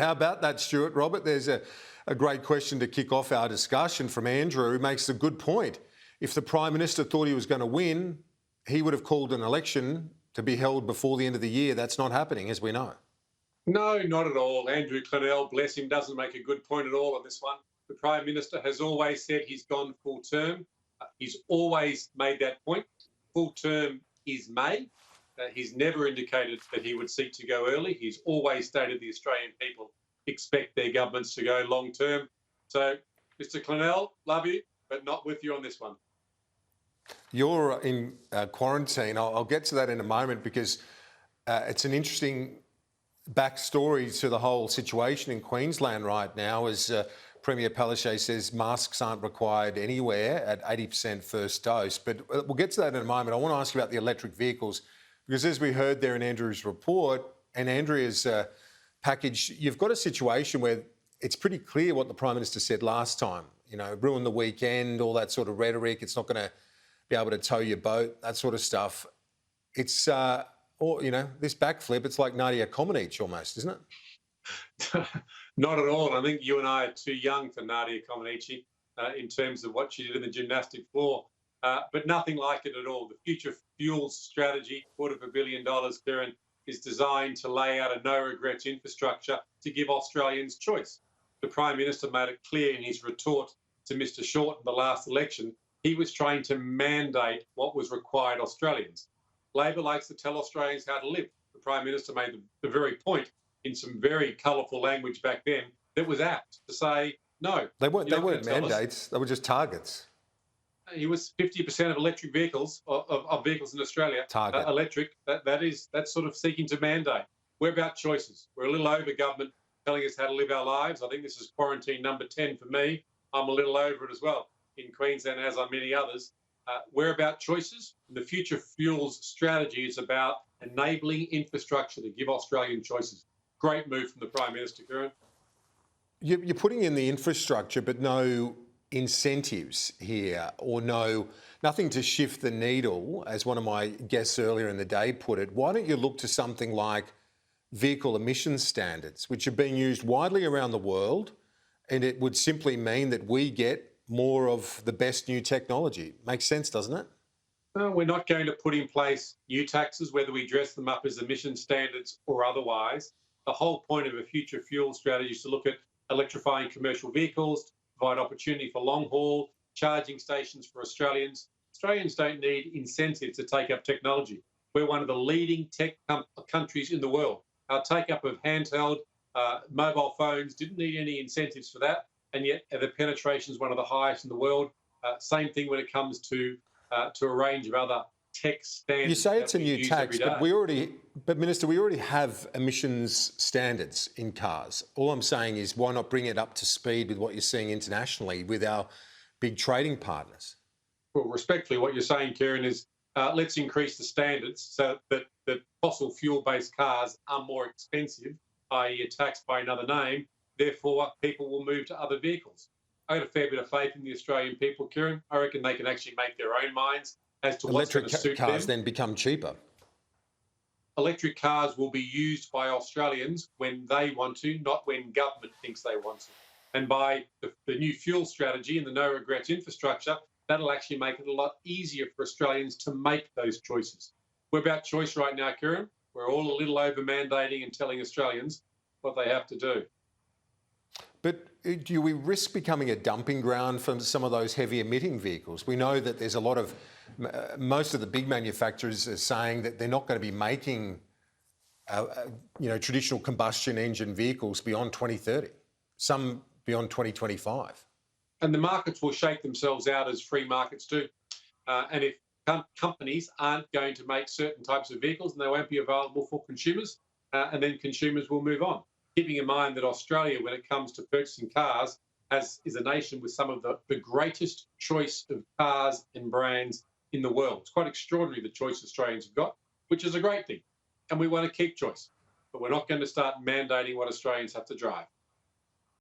How about that, Stuart Robert? There's a great question to kick off our discussion from Andrew, who makes a good point. If the Prime Minister thought he was going to win, he would have called an election to be held before the end of the year. That's not happening, as we know. No, not at all. Andrew Clennell, bless him, doesn't make a good point at all on this one. The Prime Minister has always said he's gone full term. He's always made that point. Full term is May. He's never indicated that he would seek to go early. He's always stated the Australian people expect their governments to go long term. So, Mr. Clennell, love you, but not with you on this one. You're in quarantine. I'll get to that in a moment because it's an interesting backstory to the whole situation in Queensland right now, as Premier Palaszczuk says masks aren't required anywhere at 80% first dose. But we'll get to that in a moment. I want to ask you about the electric vehicles because, as we heard there in Andrew's report and Andrea's package, you've got a situation where it's pretty clear what the Prime Minister said last time. You know, ruin the weekend, all that sort of rhetoric. It's not going to be able to tow your boat, that sort of stuff. It's, this backflip, it's like Nadia Comaneci almost, isn't it? Not at all. I think you and I are too young for Nadia Comaneci in terms of what she did in the gymnastic floor, but nothing like it at all. The Future Fuels strategy, $250 million, Kieran, is designed to lay out a no-regrets infrastructure to give Australians choice. The Prime Minister made it clear in his retort to Mr Short in the last election, he was trying to mandate what was required Australians. Labor likes to tell Australians how to live. The Prime Minister made the very point in some very colourful language back then that was apt to say, no. They weren't mandates, they were just targets. He was 50% of electric vehicles, of vehicles in Australia, electric. That's sort of seeking to mandate. We're about choices. We're a little over government telling us how to live our lives. I think this is quarantine number 10 for me. I'm a little over it as well in Queensland, as are many others. We're about choices. The Future Fuels strategy is about enabling infrastructure to give Australian choices. Great move from the Prime Minister, Kieran. You're putting in the infrastructure, but no incentives here, or nothing to shift the needle, as one of my guests earlier in the day put it. Why don't you look to something like vehicle emissions standards, which are being used widely around the world, and it would simply mean that we get more of the best new technology. Makes sense, doesn't it? No, we're not going to put in place new taxes, whether we dress them up as emission standards or otherwise. The whole point of a future fuel strategy is to look at electrifying commercial vehicles, provide opportunity for long haul, charging stations for Australians. Australians don't need incentives to take up technology. We're one of the leading tech countries in the world. Our take-up of handheld mobile phones didn't need any incentives for that, and yet the penetration is one of the highest in the world. Same thing when it comes to a range of other tech standards. You say it's a new tax, but Minister, we already have emissions standards in cars. All I'm saying is, why not bring it up to speed with what you're seeing internationally with our big trading partners? Well, respectfully, what you're saying, Kieran, is let's increase the standards so that fossil fuel-based cars are more expensive, i.e. taxed by another name. Therefore, people will move to other vehicles. I've got a fair bit of faith in the Australian people, Kieran. I reckon they can actually make their own minds as to what's going to suit them. Electric cars then become cheaper. Electric cars will be used by Australians when they want to, not when government thinks they want to. And by the new fuel strategy and the no-regrets infrastructure, that'll actually make it a lot easier for Australians to make those choices. We're about choice right now, Kieran. We're all a little over mandating and telling Australians what they have to do. But do we risk becoming a dumping ground for some of those heavy emitting vehicles? We know that there's a lot of, most of the big manufacturers are saying that they're not going to be making, traditional combustion engine vehicles beyond 2030, some beyond 2025. And the markets will shake themselves out as free markets do. And if companies aren't going to make certain types of vehicles, then they won't be available for consumers, and then consumers will move on. Keeping in mind that Australia, when it comes to purchasing cars, is a nation with some of the greatest choice of cars and brands in the world. It's quite extraordinary the choice Australians have got, which is a great thing. And we want to keep choice. But we're not going to start mandating what Australians have to drive.